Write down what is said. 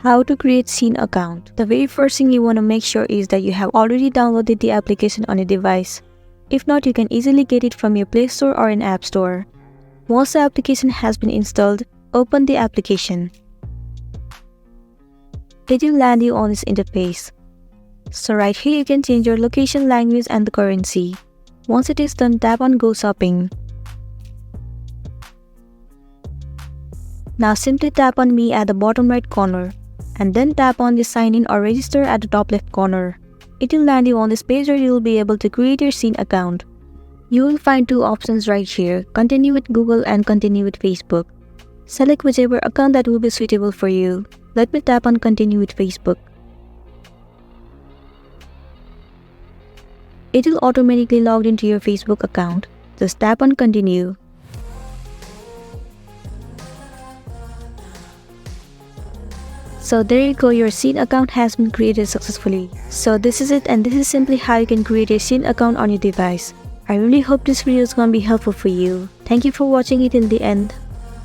How to create Shein account. The very first thing you want to make sure is that you have already downloaded the application on your device. If not, you can easily get it from your Play Store or an App Store. Once the application has been installed, open the application. It will land you on this interface. So right here you can change your location, language and the currency. Once it is done, tap on Go Shopping. Now simply tap on Me at the bottom right corner and then tap on the Sign In or Register at the top left corner. It will land you on this page where you will be able to create your Shein account. You will find two options right here, Continue with Google and Continue with Facebook. Select whichever account that will be suitable for you. Let me tap on Continue with Facebook. It will automatically log into your Facebook account. Just tap on Continue. So there you go, your Shein account has been created successfully. So this is it, and this is simply how you can create a Shein account on your device. I really hope this video is gonna be helpful for you. Thank you for watching it till the end.